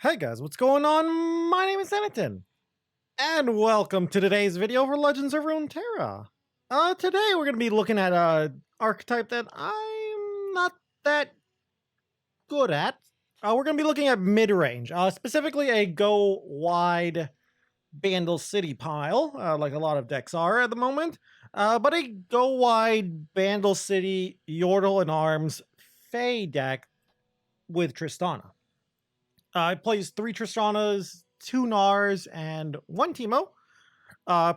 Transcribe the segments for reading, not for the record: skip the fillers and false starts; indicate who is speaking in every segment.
Speaker 1: Hey guys, what's going on? My name is Zenaton, and welcome to today's video for Legends of Runeterra. Today we're going to be looking at a archetype that I'm not that good at. We're going to be looking at mid-range, specifically a go-wide Bandle City pile, like a lot of decks are at the moment, but a go-wide Bandle City, Yordle and Arms FAE deck with Tristana. It plays 3 Tristanas, 2 Gnars, and 1 Teemo.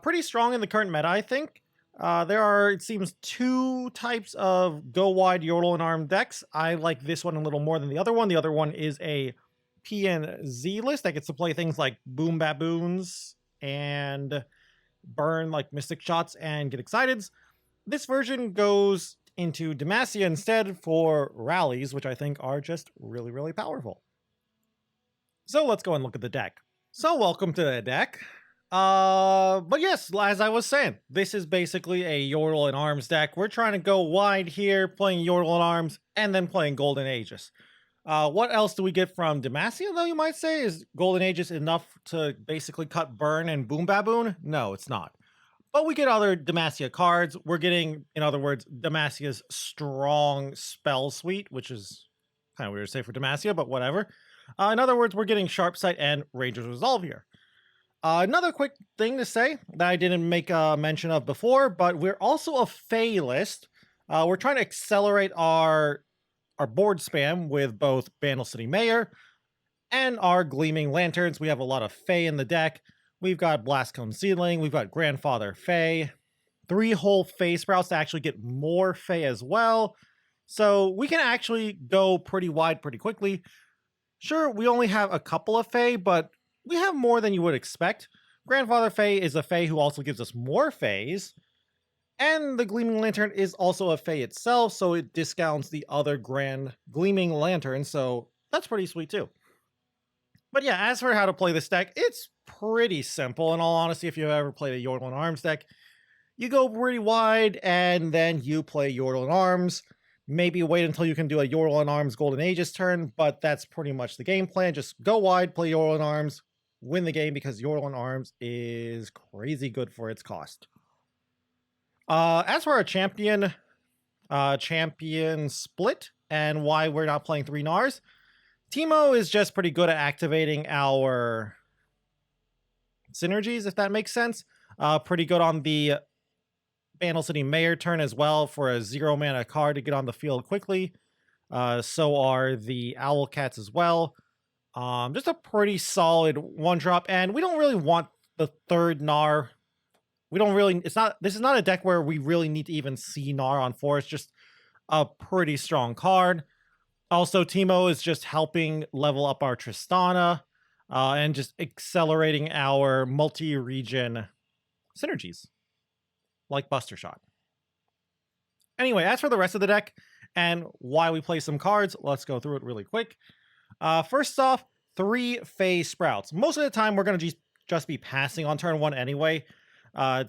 Speaker 1: Pretty strong in the current meta, I think. There are, it seems, 2 types of go wide Yordle and Arm decks. I like this one a little more than the other one. The other one is a PNZ list that gets to play things like Boom Baboons and burn like Mystic Shots and get Exciteds. This version goes into Demacia instead for rallies, which I think are just really, really powerful. So let's go and look at the deck. So welcome to the deck. But yes, as I was saying, this is basically a Yordle and Arms deck. We're trying to go wide here, playing Yordle and Arms, and then playing Golden Aegis. What else do we get from Demacia, though, you might say? Is Golden Aegis enough to basically cut Burn and Boom Baboon? No, it's not. But we get other Demacia cards. We're getting, in other words, Demacia's strong spell suite, which is kind of weird to say for Demacia, but whatever. In other words, we're getting Sharp Sight and Ranger's Resolve here. Another quick thing to say that I didn't make a mention of before, but we're also a FAE list. We're trying to accelerate our board spam with both Bandle City Mayor and our Gleaming Lanterns. We have a lot of FAE in the deck. We've got Blastcone Seedling, we've got Grandfather FAE, 3 whole FAE sprouts to actually get more FAE as well. So we can actually go pretty wide pretty quickly. Sure, we only have a couple of FAE, but we have more than you would expect. Grandfather FAE is a FAE who also gives us more FAEs, and the Gleaming Lantern is also a FAE itself, so it discounts the other Grand Gleaming Lantern, so that's pretty sweet too. But yeah, as for how to play this deck, it's pretty simple. In all honesty, if you've ever played a Yordle and Arms deck, you go pretty wide, and then you play Yordle and Arms. Maybe wait until you can do a Yordle and Arms Golden Aegis turn, but that's pretty much the game plan. Just go wide, play Yordle and Arms, win the game because Yordle and Arms is crazy good for its cost. As for our champion split and why we're not playing 3 Gnars, Teemo is just pretty good at activating our synergies, if that makes sense. Pretty good on the Bandle City Mayor turn as well for a 0 mana card to get on the field quickly. So are the Owl Cats as well. Just a pretty solid 1-drop, and we don't really want the 3rd Gnar. We don't really, this is not a deck where we really need to even see Gnar on 4. It's just a pretty strong card. Also, Teemo is just helping level up our Tristana, and just accelerating our multi-region synergies, like Buster Shot. Anyway, as for the rest of the deck and why we play some cards, let's go through it really quick. First off, 3 FAE Sprouts. Most of the time, we're going to just be passing on turn 1 anyway.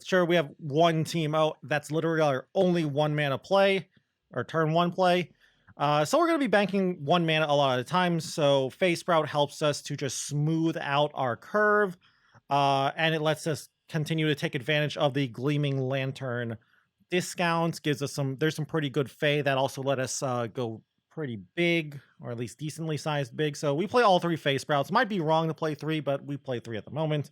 Speaker 1: Sure, we have 1 Teemo. That's literally our only 1 mana play, or turn 1 play. So we're going to be banking 1 mana a lot of the time, so FAE Sprout helps us to just smooth out our curve, and it lets us continue to take advantage of the Gleaming Lantern discounts. Gives us there's some pretty good FAE that also let us go pretty big, or at least decently sized big. So we play all 3 FAE Sprouts. Might be wrong to play 3, but we play 3 at the moment.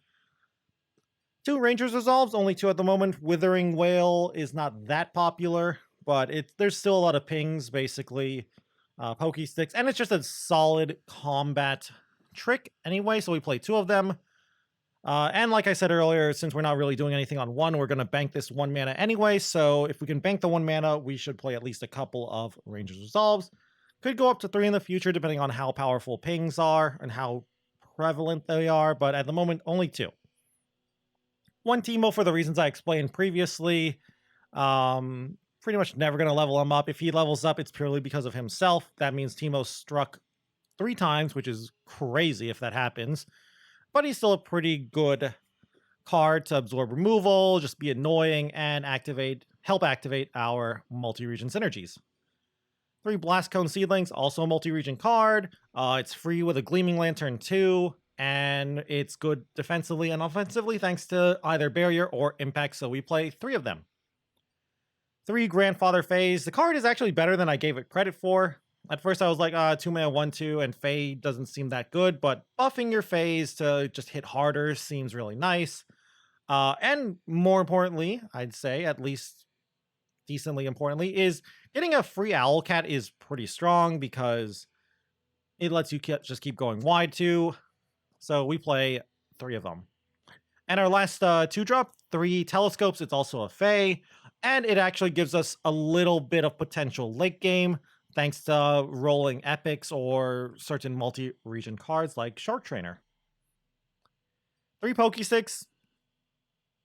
Speaker 1: 2 Ranger's Resolves, only 2 at the moment. Withering Wail is not that popular, but there's still a lot of pings, basically. Pokey Sticks, and it's just a solid combat trick anyway, so we play 2 of them. And like I said earlier, since we're not really doing anything on 1, we're going to bank this 1 mana anyway. So if we can bank the 1 mana, we should play at least a couple of Ranger's Resolves. Could go up to 3 in the future, depending on how powerful pings are and how prevalent they are. But at the moment, only 2. 1 Teemo for the reasons I explained previously. Pretty much never going to level him up. If he levels up, it's purely because of himself. That means Teemo struck 3 times, which is crazy if that happens. But he's still a pretty good card to absorb removal, just be annoying, and help activate our multi-region synergies. 3 Blast Cone Seedlings, also a multi-region card. It's free with a Gleaming Lantern too, and it's good defensively and offensively thanks to either Barrier or Impact, so we play 3 of them. 3 Grandfather FAEs. The card is actually better than I gave it credit for. At first I was like, 2-mana 1-2, and FAE doesn't seem that good, but buffing your FAEs to just hit harder seems really nice. And more importantly, I'd say, at least decently importantly, is getting a free Owlcat is pretty strong because it lets you just keep going wide too. So we play 3 of them. And our last 2-drop, 3 Telescopes. It's also a FAE, and it actually gives us a little bit of potential late game thanks to rolling epics or certain multi-region cards like Shark Trainer. 3 Pokesticks.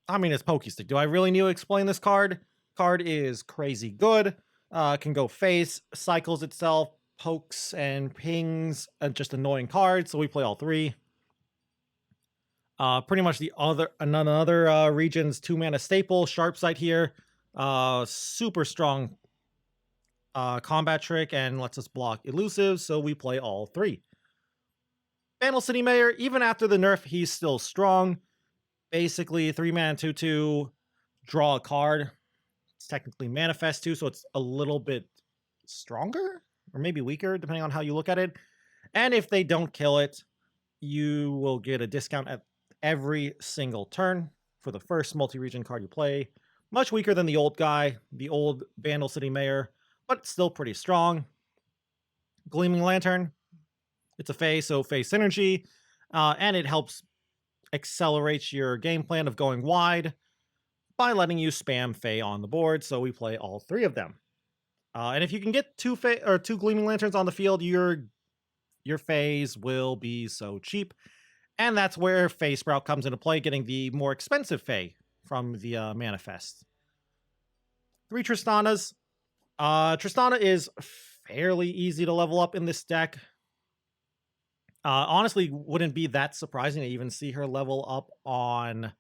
Speaker 1: I mean, it's Pokestick. Do I really need to explain this card? Card is crazy good. Can go face, cycles itself, pokes and pings, and just annoying cards. So we play all 3. Pretty much another region's 2-mana staple. Sharp Sight here. Super strong combat trick and lets us block elusives. So we play all 3. Vandal City Mayor, even after the nerf, he's still strong. Basically, 3-mana 2/2, draw a card. It's technically manifest too, so it's a little bit stronger or maybe weaker depending on how you look at it. And if they don't kill it, you will get a discount at every single turn for the first multi-region card you play. Much weaker than the old guy, the old Vandal City Mayor, but still pretty strong. Gleaming Lantern, it's a FAE, so FAE synergy, and it helps accelerate your game plan of going wide by letting you spam FAE on the board, so we play all 3 of them. And if you can get 2 Gleaming Lanterns on the field, your FAEs will be so cheap. And that's where FAE Sprout comes into play, getting the more expensive FAE from the manifest. 3 Tristanas. Tristana is fairly easy to level up in this deck. Honestly, wouldn't be that surprising to even see her level up on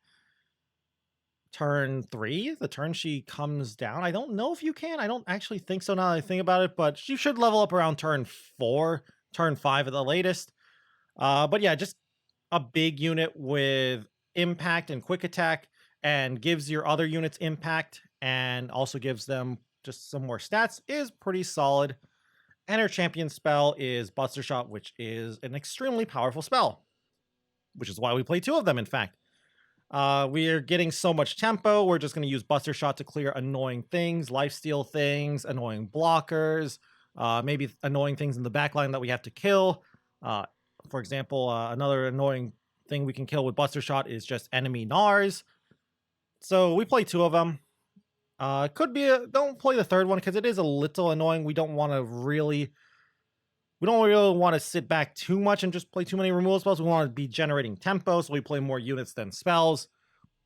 Speaker 1: turn 3, the turn she comes down. I don't know if you can. I don't actually think so now that I think about it, but she should level up around turn 4, turn 5 at the latest. But yeah, just a big unit with impact and quick attack, and gives your other units impact and also gives them just some more stats is pretty solid. And her champion spell is Buster Shot, which is an extremely powerful spell, which is why we play 2 of them, in fact. We're getting so much tempo, we're just going to use Buster Shot to clear annoying things, lifesteal things, annoying blockers, maybe annoying things in the backline that we have to kill. For example, another annoying thing we can kill with Buster Shot is just enemy Gnars. So we play 2 of them. Could be don't play the 3rd one because it is a little annoying. We don't really want to sit back too much and just play too many removal spells. We want to be generating tempo, so we play more units than spells.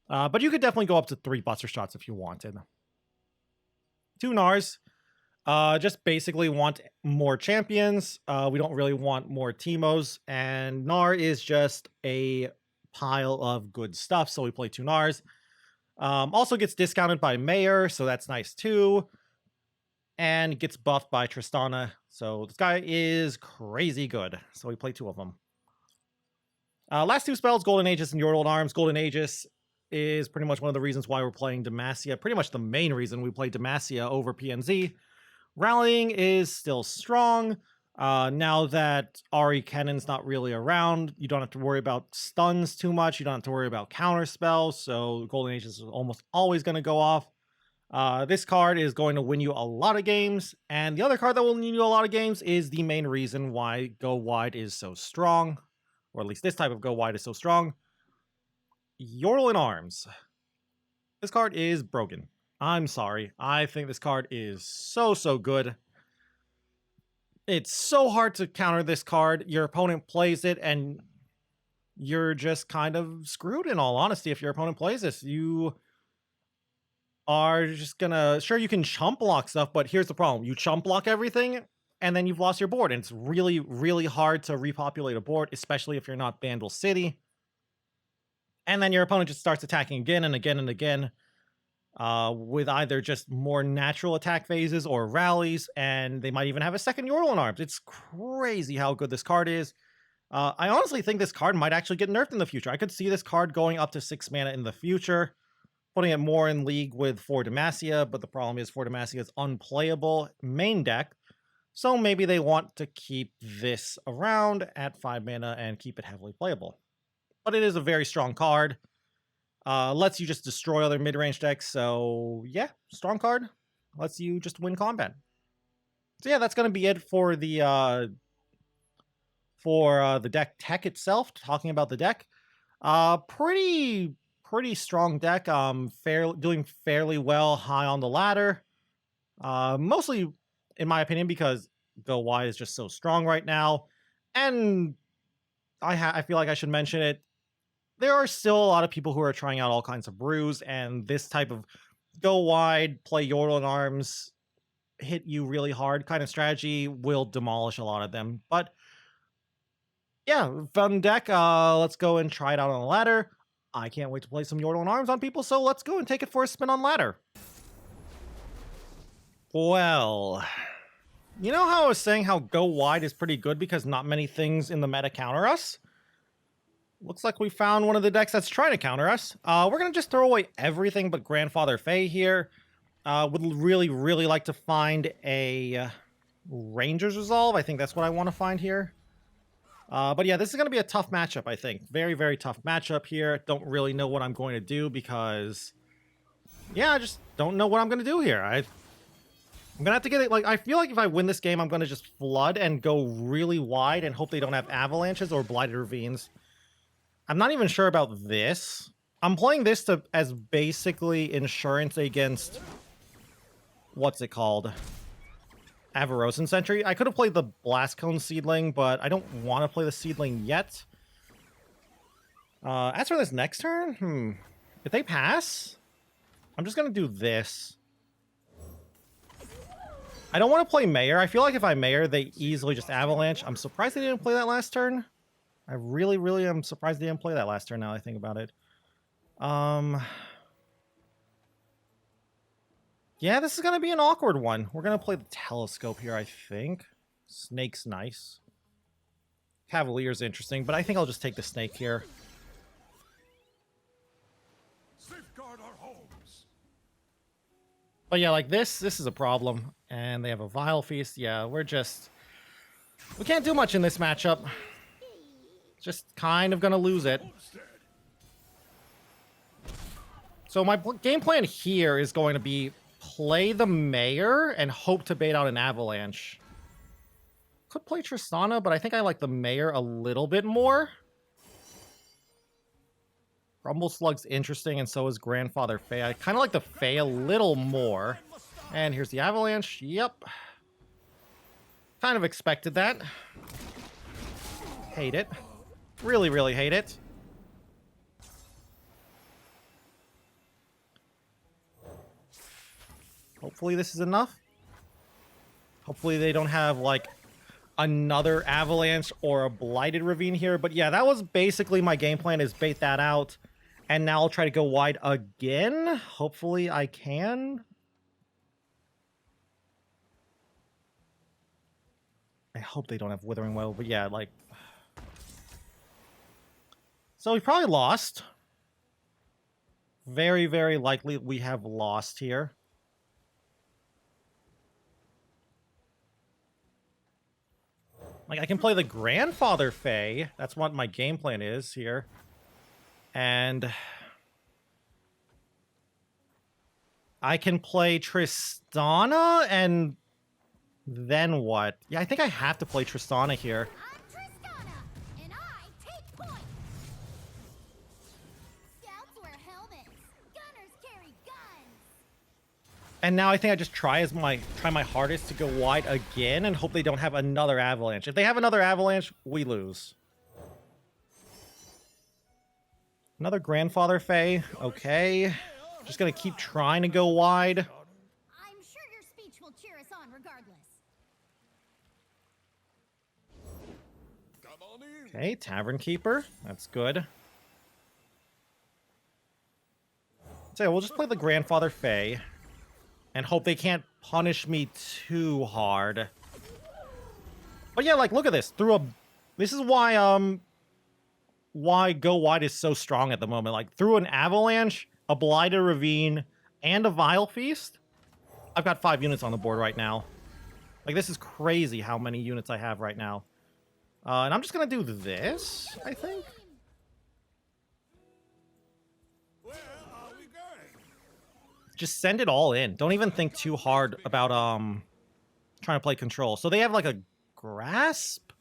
Speaker 1: But you could definitely go up to 3 Buster Shots if you wanted. 2 Gnars. Just basically want more champions. We don't really want more Teemos. And Gnar is just a pile of good stuff, so we play 2 Gnars. Also gets discounted by Mayor, so that's nice too. And gets buffed by Tristana. So this guy is crazy good. So we play 2 of them. Last 2 spells, Golden Aegis and Yordle Arms. Golden Aegis is pretty much one of the reasons why we're playing Demacia. Pretty much the main reason we play Demacia over PNZ. Rallying is still strong. Now that Ari Kennan's not really around, you don't have to worry about stuns too much. You don't have to worry about counter spells. So Golden Aegis is almost always going to go off. This card is going to win you a lot of games. And the other card that will win you a lot of games is the main reason why Go Wide is so strong. Or at least this type of Go Wide is so strong. Yordle in Arms. This card is broken. I'm sorry. I think this card is so good. It's so hard to counter this card. Your opponent plays it, and you're just kind of screwed, in all honesty, if your opponent plays this. You are just gonna... Sure, you can chump block stuff, but here's the problem. You chump block everything, and then you've lost your board, and it's really hard to repopulate a board, especially if you're not Vandal City. And then your opponent just starts attacking again and again and again. with either just more natural attack phases or rallies, and they might even have a second Yordle in arms. It's crazy how good this card is. I honestly think this card might actually get nerfed in the future. I could see this card going up to 6 mana in the future, putting it more in league with 4 Demacia, but the problem is 4 Demacia is unplayable main deck, so maybe they want to keep this around at 5 mana and keep it heavily playable. But it is a very strong card. Lets you just destroy other mid-range decks, so yeah, strong card. Lets you just win combat. So yeah, that's going to be it for the deck tech itself. Talking about the deck, pretty strong deck. Doing fairly well high on the ladder. Mostly, in my opinion, because Go Wide is just so strong right now, and I feel like I should mention it. There are still a lot of people who are trying out all kinds of brews, and this type of go wide, play Yordle in arms, hit you really hard kind of strategy will demolish a lot of them. But yeah, fun deck. Let's go and try it out on the ladder. I can't wait to play some Yordle in arms on people, so let's go and take it for a spin on ladder. Well, you know how I was saying how go wide is pretty good because not many things in the meta counter us? Looks like we found one of the decks that's trying to counter us. We're going to just throw away everything but Grandfather FAE here. Would really like to find a Ranger's Resolve. I think that's what I want to find here. But yeah, this is going to be a tough matchup, I think. Very tough matchup here. Don't really know what I'm going to do because... yeah, I just don't know what I'm going to do here. I'm going to have to get it... like, I feel like if I win this game, I'm going to just flood and go really wide and hope they don't have avalanches or blighted ravines. I'm not even sure about this. I'm playing this as basically insurance against... what's it called? Avarosan Sentry. I could have played the Blast Cone Seedling, but I don't want to play the Seedling yet. As for this next turn, if they pass, I'm just going to do this. I don't want to play Mayor. I feel like if I Mayor, they easily just Avalanche. I'm surprised they didn't play that last turn. I really am surprised they didn't play that last turn now I think about it. Yeah, this is going to be an awkward one. We're going to play the Telescope here, I think. Snake's nice. Cavalier's interesting, but I think I'll just take the Snake here.
Speaker 2: Safeguard our homes.
Speaker 1: But yeah, like this is a problem. And they have a Vile Feast. Yeah, we can't do much in this matchup. Just kind of going to lose it. So my game plan here is going to be play the Mayor and hope to bait out an Avalanche. Could play Tristana, but I think I like the Mayor a little bit more. Rumble Slug's interesting, and so is Grandfather FAE. I kind of like the FAE a little more. And here's the Avalanche. Yep. Kind of expected that. Hate it. Really hate it. Hopefully this is enough. Hopefully they don't have, like, another Avalanche or a Blighted Ravine here. But yeah, that was basically my game plan, is bait that out. And now I'll try to go wide again. Hopefully I can. I hope they don't have Withering Well, but yeah, like... so we probably lost. Very likely we have lost here. Like, I can play the Grandfather FAE. That's what my game plan is here. And I can play Tristana, and then what? Yeah, I think I have to play Tristana here.
Speaker 3: I'm Tristana, and I take points. Scouts wear helmets. Gunners carry guns.
Speaker 1: And now I think I just try my hardest to go wide again and hope they don't have another Avalanche. If they have another Avalanche, we lose. Another Grandfather FAE. Okay. Just gonna keep trying to go wide.
Speaker 3: I'm sure your speech will cheer us on regardless.
Speaker 2: Come on in.
Speaker 1: Okay, Tavern Keeper. That's good. So yeah, we'll just play the Grandfather FAE and hope they can't punish me too hard. But yeah, like, look at this. This is why Go Wide is so strong at the moment. Like, through an Avalanche, a Blighted Ravine, and a Vile Feast, I've got 5 units on the board right now. Like, this is crazy how many units I have right now. And I'm just gonna do this, I think.
Speaker 2: Where are we going?
Speaker 1: Just send it all in. Don't even think too hard about trying to play control. So they have like a Grasp,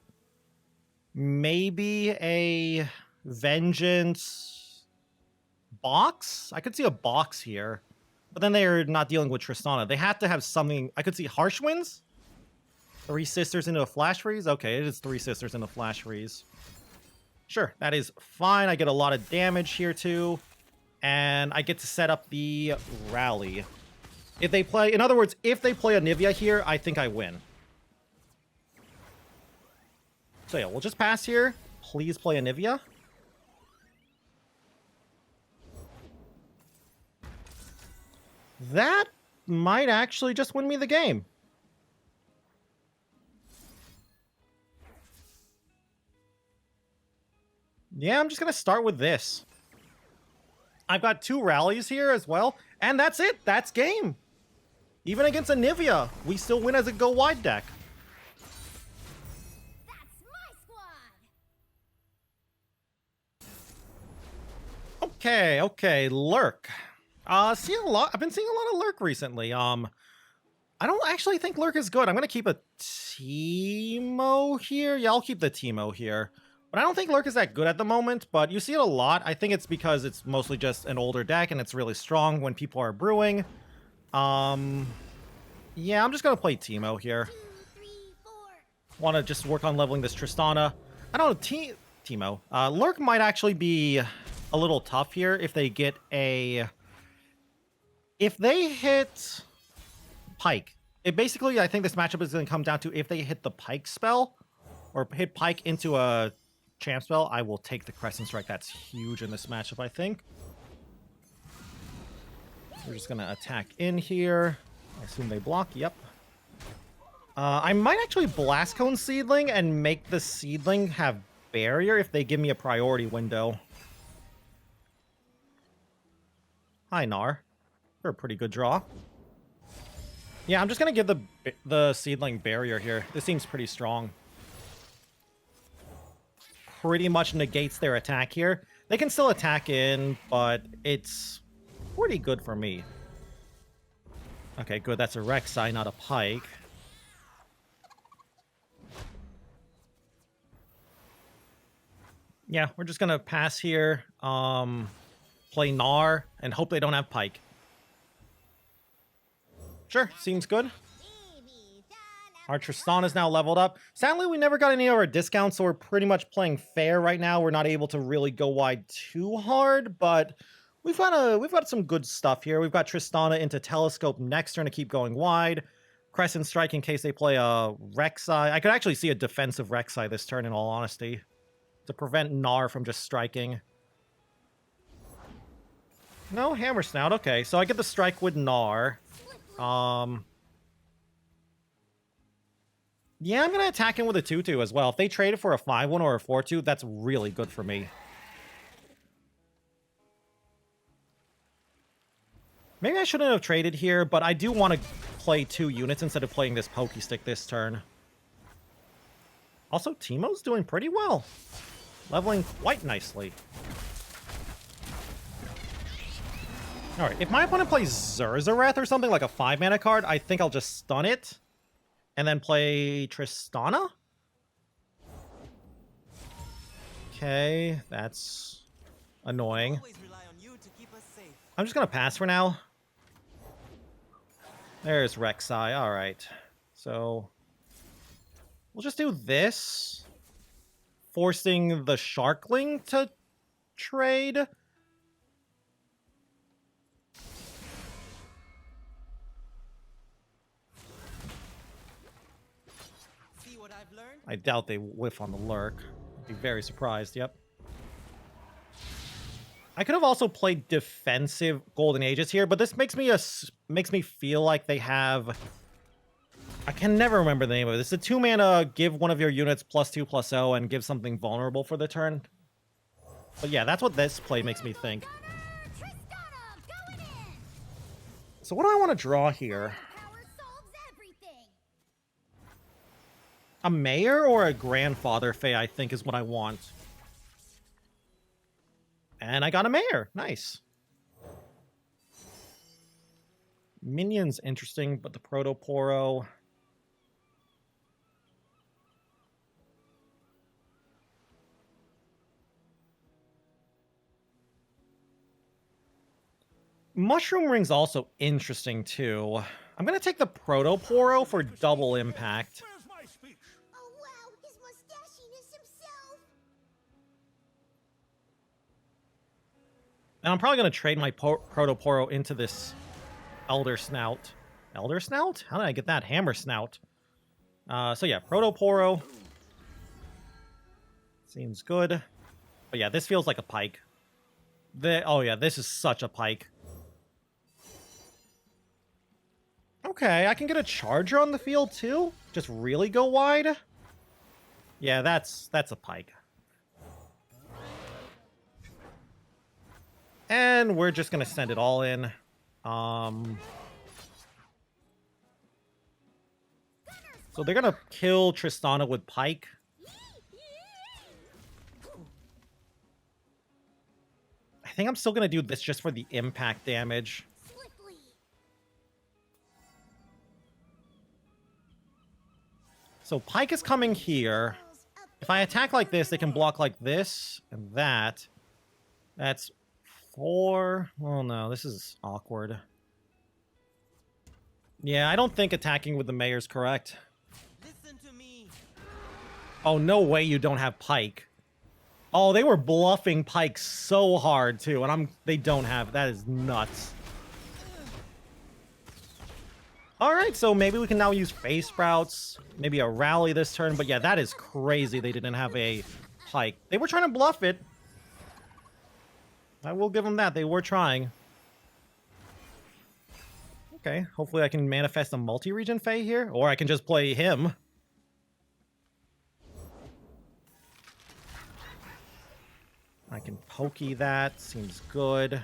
Speaker 1: maybe a Vengeance box. I could see a box here, but then they are not dealing with Tristana. They have to have something. I could see Harsh Winds. 3 Sisters into a Flash Freeze. Okay, it is 3 Sisters into Flash Freeze. Sure, that is fine. I get a lot of damage here too. And I get to set up the rally. If they play, in other words, if they play Anivia here, I think I win. So yeah, we'll just pass here. Please play Anivia. That might actually just win me the game. Yeah, I'm just going to start with this. I've got 2 rallies here as well, and that's it. That's game. Even against Anivia, we still win as a Go Wide deck.
Speaker 3: That's my squad.
Speaker 1: Okay, Lurk. I've been seeing a lot of Lurk recently. I don't actually think Lurk is good. I'm gonna keep a Teemo here. Yeah, I'll keep the Teemo here. But I don't think Lurk is that good at the moment, but you see it a lot. I think it's because it's mostly just an older deck and it's really strong when people are brewing. Yeah, I'm just gonna play Teemo here.
Speaker 3: 2, 3, 4.
Speaker 1: Want to just work on leveling this Tristana. I don't know, Teemo. Lurk might actually be a little tough here if they get a... If they hit Pike. It basically, I think this matchup is going to come down to if they hit the Pike spell or hit Pike into a champ spell, I will take the Crescent Strike. That's huge in this matchup, I think. We're just going to attack in here. I assume they block. Yep. I might actually Blast Cone Seedling and make the Seedling have barrier if they give me a priority window. Hi, Gnar. You're a pretty good draw. Yeah, I'm just going to give the Seedling barrier here. This seems pretty strong. Pretty much negates their attack here. They can still attack in, but it's pretty good for me. Okay, good. That's a Rek'Sai, not a Pike. Yeah, we're just gonna pass here. Play Gnar and hope they don't have Pike. Sure, seems good. Our Tristana is now leveled up. Sadly, we never got any of our discounts, so we're pretty much playing fair right now. We're not able to really go wide too hard, but we've got some good stuff here. We've got Tristana into Telescope next turn to keep going wide. Crescent Strike in case they play a Rek'Sai. I could actually see a defensive Rek'Sai this turn, in all honesty, to prevent Gnar from just striking. No, Hammer Snout. Okay, so I get the strike with Gnar. Yeah, I'm going to attack him with a 2-2 as well. If they trade it for a 5-1 or a 4-2, that's really good for me. Maybe I shouldn't have traded here, but I do want to play 2 units instead of playing this Pokey Stick this turn. Also, Teemo's doing pretty well. Leveling quite nicely. Alright, if my opponent plays Zurzareth or something like a 5-mana card, I think I'll just stun it. And then play Tristana? Okay, that's annoying. I'm just gonna pass for now. There's Rek'Sai, alright. So, we'll just do this. Forcing the Sharkling to trade. I doubt they whiff on the Lurk. I'd be very surprised, yep. I could have also played defensive Golden Ages here, but this makes me feel like they have... I can never remember the name of it. It's a 2-mana, give one of your units +2/+0 and give something vulnerable for the turn. But yeah, that's what this play makes me think.
Speaker 3: Tristana, going in.
Speaker 1: So what do I want to draw here?
Speaker 3: Power solves everything.
Speaker 1: A mayor or a grandfather FAE, I think, is what I want. And I got a mayor. Nice. Minion's interesting, but the Protoporo... Mushroom Ring's also interesting, too. I'm going to take the Protoporo for double impact.
Speaker 2: Where's my speech?
Speaker 3: Oh wow, his mustachiness himself.
Speaker 1: And I'm probably going to trade my Protoporo into this Elder Snout. Elder Snout? How did I get that? Hammer Snout. So yeah, Protoporo. Seems good. But yeah, this feels like a pike. Oh yeah, this is such a pike. Okay, I can get a charger on the field too? Just really go wide? Yeah, that's a pike. And we're just gonna send it all in. So they're gonna kill Tristana with pike. I think I'm still gonna do this just for the impact damage.
Speaker 3: Swiftly.
Speaker 1: So pike is coming here. If I attack like this, they can block like this and that. That's 4. Oh no, this is awkward. Yeah, I don't think attacking with the mayor's correct.
Speaker 4: Listen to me.
Speaker 1: Oh, no way you don't have pike. Oh, they were bluffing pike so hard too, and they don't have. That is nuts. All right, so maybe we can now use Phase Sprouts, maybe a rally this turn. But yeah, that is crazy. They didn't have a pike. They were trying to bluff it. I will give them that. They were trying. Okay, hopefully I can manifest a multi-region FAE here, or I can just play him. I can pokey that. Seems good.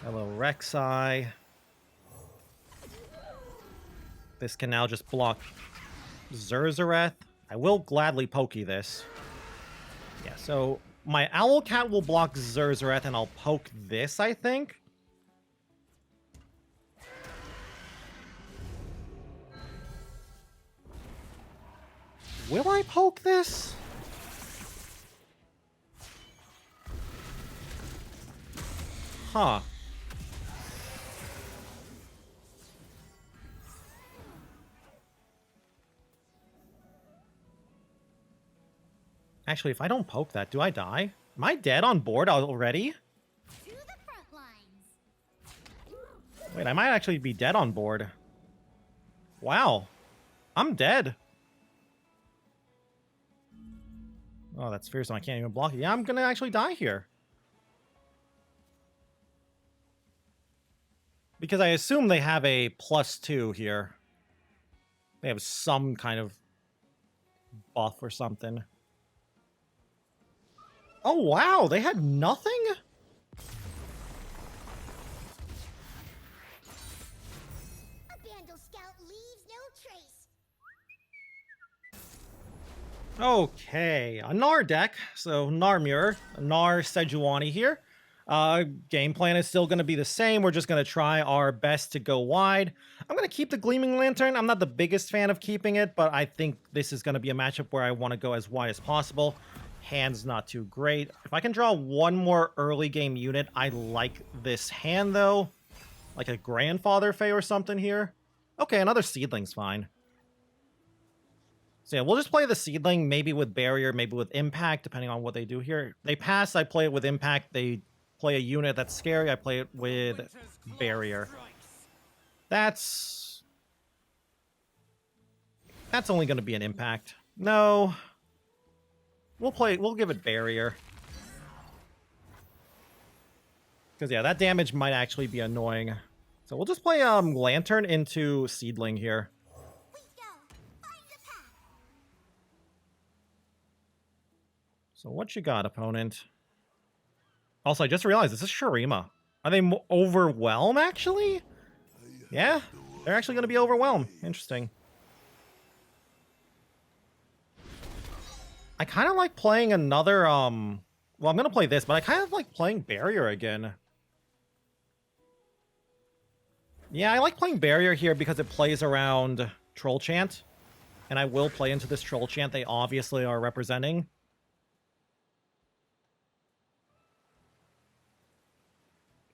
Speaker 1: Hello, Rek'Sai. This can now just block Zerzareth. I will gladly pokey this. Yeah, so my Owlcat will block Zerzareth, and I'll poke this, I think. Will I poke this? Huh. Actually, if I don't poke that, do I die? Am I dead on board already?
Speaker 3: To the front lines.
Speaker 1: Wait, I might actually be dead on board. Wow. I'm dead. Oh, that's fearsome. I can't even block it. Yeah, I'm gonna actually die here. Because I assume they have a +2 here. They have some kind of buff or something. Oh, wow. They had nothing?
Speaker 3: A Vandal Scout leaves no trace.
Speaker 1: Okay, a Gnar deck. So Narmur, Gnar Sejuani here. Game plan is still going to be the same. We're just going to try our best to go wide. I'm going to keep the Gleaming Lantern. I'm not the biggest fan of keeping it, but I think this is going to be a matchup where I want to go as wide as possible. Hand's not too great. If I can draw one more early game unit, I like this hand, though. Like a Grandfather FAE or something here. Okay, another Seedling's fine. So yeah, we'll just play the Seedling, maybe with Barrier, maybe with Impact, depending on what they do here. They pass, I play it with Impact. They play a unit that's scary, I play it with Barrier. That's only going to be an Impact. No. We'll give it Barrier. Because, yeah, that damage might actually be annoying. So we'll just play Lantern into Seedling here.
Speaker 3: We go. Find the path.
Speaker 1: So what you got, opponent? Also, I just realized this is Shurima. Are they overwhelm, actually? Yeah, they're actually going to be overwhelmed. Interesting. I kind of like playing another, well, I'm going to play this, but I kind of like playing Barrier again. Yeah, I like playing Barrier here because it plays around Troll Chant. And I will play into this Troll Chant they obviously are representing.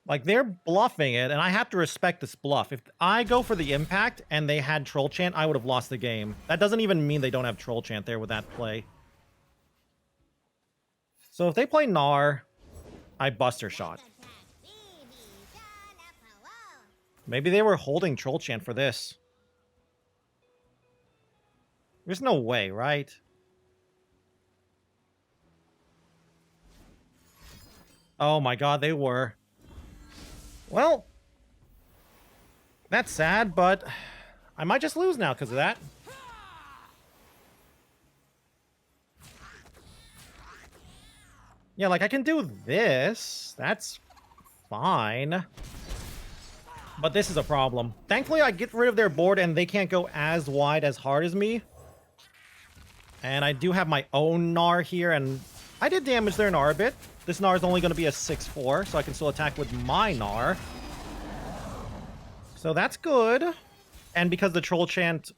Speaker 1: Like, they're bluffing it, and I have to respect this bluff. If I go for the impact and they had Troll Chant, I would have lost the game. That doesn't even mean they don't have Troll Chant there with that play. So if they play Gnar, I Buster Shot. Maybe they were holding Troll Chant for this. There's no way, right? Oh my god, they were. Well, that's sad, but I might just lose now because of that. Yeah, like, I can do this. That's fine. But this is a problem. Thankfully, I get rid of their board and they can't go as wide as hard as me. And I do have my own Gnar here, and I did damage their Gnar a bit. This Gnar is only going to be a 6/4, so I can still attack with my Gnar. So that's good. And because the Troll Chant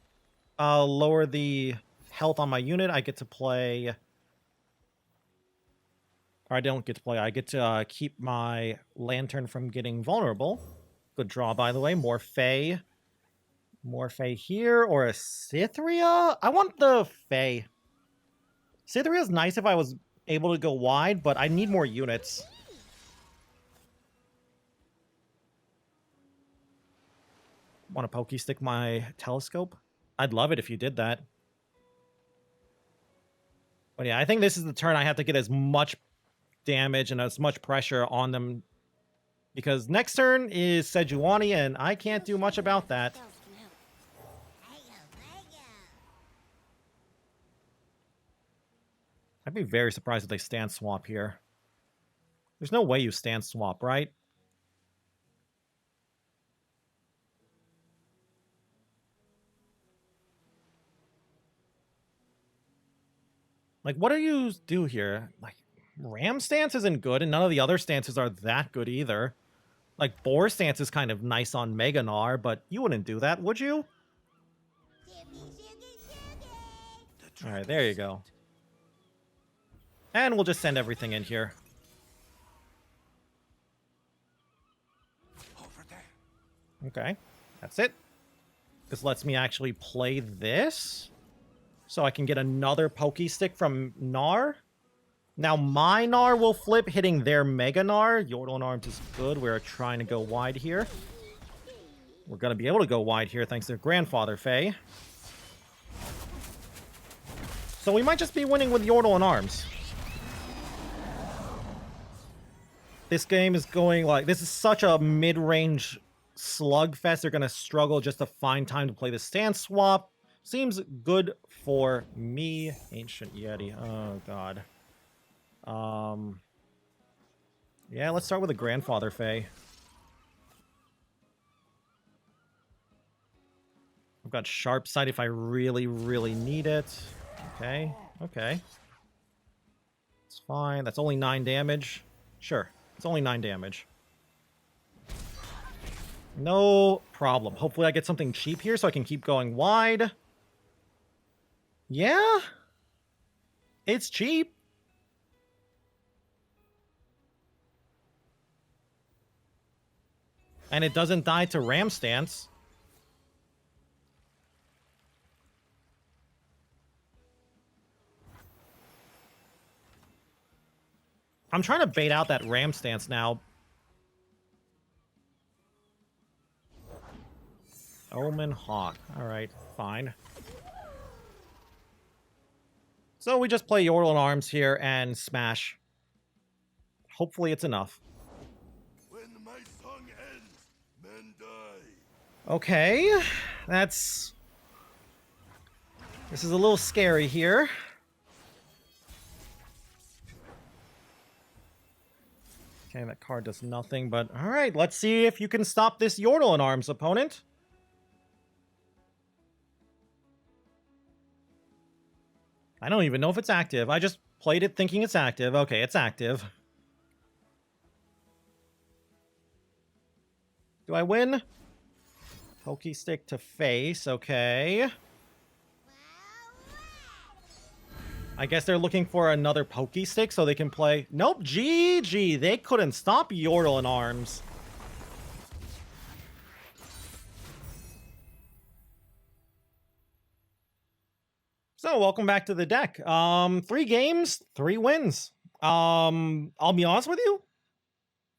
Speaker 1: lower the health on my unit, I get to play... Or I don't get to play. I get to keep my Lantern from getting vulnerable. Good draw, by the way. More FAE. More FAE here. Or a Cythria? I want the FAE. Cythria's nice if I was able to go wide, but I need more units. Want to pokey stick my telescope? I'd love it if you did that. But yeah, I think this is the turn I have to get as much damage and as much pressure on them, because next turn is Sejuani and I can't do much about that. I'd be very surprised if they stand swap here. There's no way you stand swap, right? Like, what do you do here? Like, Ram stance isn't good, and none of the other stances are that good either. Like, Boar stance is kind of nice on Mega Gnar, but you wouldn't do that, would you? Alright, there you go. And we'll just send everything in here. Okay, that's it. This lets me actually play this. So I can get another Pokey Stick from Gnar. Now my Gnar will flip, hitting their Mega Gnar. Yordle and Arms is good. We're trying to go wide here. We're going to be able to go wide here thanks to their grandfather, FAE. So we might just be winning with Yordle and Arms. This game is going like... This is such a mid-range slugfest. They're going to struggle just to find time to play the stance swap. Seems good for me. Ancient Yeti. Oh, God. Yeah, let's start with a grandfather FAE. I've got Sharp Sight if I really, really need it. Okay, okay. It's fine. That's only 9 damage. Sure, it's only 9 damage. No problem. Hopefully I get something cheap here so I can keep going wide. Yeah? It's cheap. And it doesn't die to Ram Stance. I'm trying to bait out that Ram Stance now. Omen Hawk. Alright, fine. So we just play Yordle and Arms here and smash. Hopefully it's enough.
Speaker 2: Well,
Speaker 1: Okay, this is a little scary here. Okay, that card does nothing, but all right, let's see if you can stop this Yordle in Arms, opponent. I don't even know if it's active. I just played it thinking it's active. Okay, it's active. Do I win? Pokestick to face, okay. I guess they're looking for another Pokestick so they can play... Nope, GG! They couldn't stop Yordle in Arms. So, welcome back to the deck. 3 games, 3 wins. I'll be honest with you.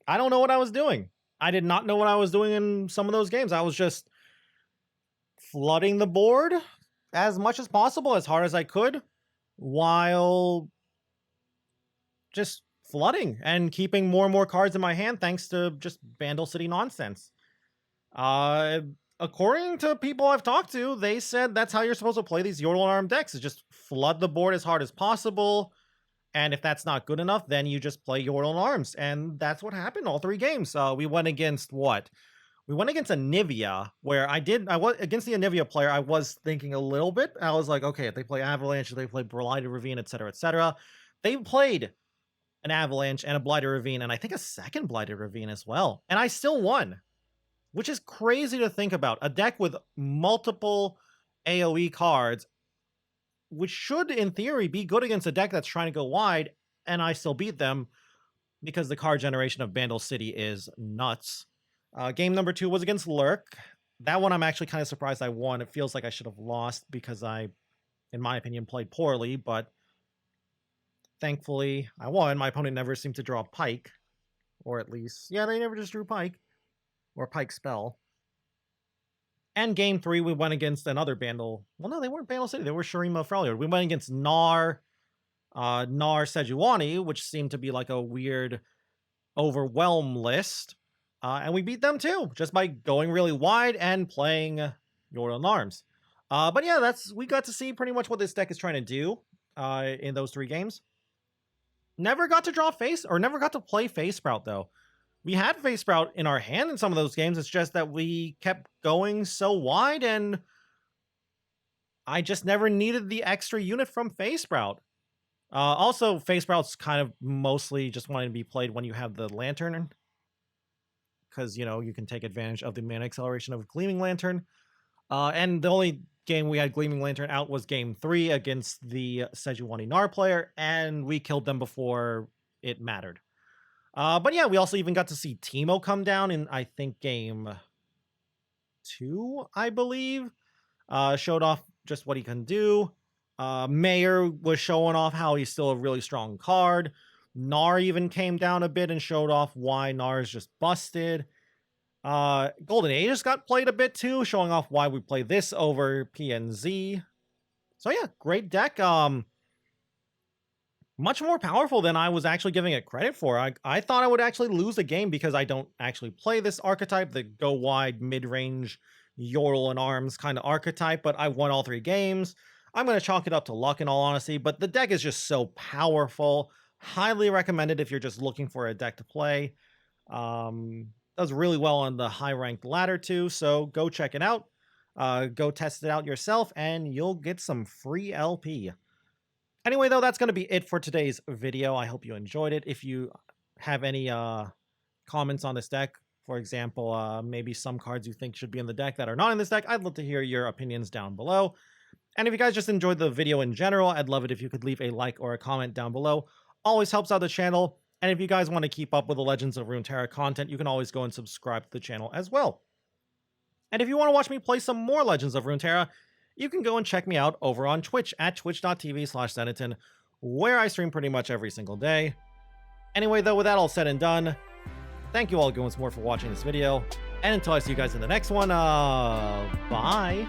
Speaker 1: I don't know what I was doing. I did not know what I was doing in some of those games. I was just flooding the board as much as possible, as hard as I could, while just flooding and keeping more and more cards in my hand thanks to just Bandle City nonsense. According to people I've talked to, they said that's how you're supposed to play these Yordle and Arm decks, is just flood the board as hard as possible, and if that's not good enough, then you just play Yordle and Arms, and that's what happened all 3 games. We went against what? We went against Anivia, where I was against the Anivia player. I was thinking a little bit. I was like, okay, if they play Avalanche, if they play Blighted Ravine, etc., etc. They played an Avalanche and a Blighted Ravine, and I think a second Blighted Ravine as well. And I still won, which is crazy to think about. A deck with multiple AoE cards, which should, in theory, be good against a deck that's trying to go wide, and I still beat them because the card generation of Bandle City is nuts. Game number 2 was against Lurk. That one I'm actually kind of surprised I won. It feels like I should have lost because I, in my opinion, played poorly, but thankfully I won. My opponent never seemed to draw Pike, or at least, yeah, they never just drew Pike, or Pike Spell. And game 3, we went against another Bandle. Well, no, they weren't Bandle City. They were Shurima Freljord. We went against Gnar Sejuani, which seemed to be like a weird overwhelm list. And we beat them too, just by going really wide and playing Yordle and Arms. But yeah, we got to see pretty much what this deck is trying to do in those 3 games. Never got to draw face, or never got to play Face Sprout, though. We had Face Sprout in our hand in some of those games. It's just that we kept going so wide, and I just never needed the extra unit from Face Sprout. Also, Face Sprout's kind of mostly just wanting to be played when you have the Lantern, because, you know, you can take advantage of the mana acceleration of Gleaming Lantern. And the only game we had Gleaming Lantern out was game 3 against the Sejuani Gnar player, and we killed them before it mattered. But yeah, we also even got to see Teemo come down in, I think, game 2, I believe. Showed off just what he can do. Mayor was showing off how he's still a really strong card. Gnar even came down a bit and showed off why Gnar is just busted. Golden Aegis got played a bit too, showing off why we play this over PNZ. So yeah, great deck. Much more powerful than I was actually giving it credit for. I thought I would actually lose the game because I don't actually play this archetype, the go wide, mid-range, Yordle and Arms kind of archetype, but I won all 3 games. I'm going to chalk it up to luck in all honesty, but the deck is just so powerful. Highly recommended if you're just looking for a deck to play. Does really well on the high-ranked ladder too, so go check it out. Go test it out yourself, and you'll get some free LP. Anyway, though, that's going to be it for today's video. I hope you enjoyed it. If you have any comments on this deck, for example, maybe some cards you think should be in the deck that are not in this deck, I'd love to hear your opinions down below. And if you guys just enjoyed the video in general, I'd love it if you could leave a like or a comment down below. Always helps out the channel. And if you guys want to keep up with the Legends of Runeterra content, you can always go and subscribe to the channel as well. And if you want to watch me play some more Legends of Runeterra, you can go and check me out over on Twitch at twitch.tv/Zenaton, where I stream pretty much every single day. Anyway, though, with that all said and done, thank you all once more for watching this video. And until I see you guys in the next one, bye!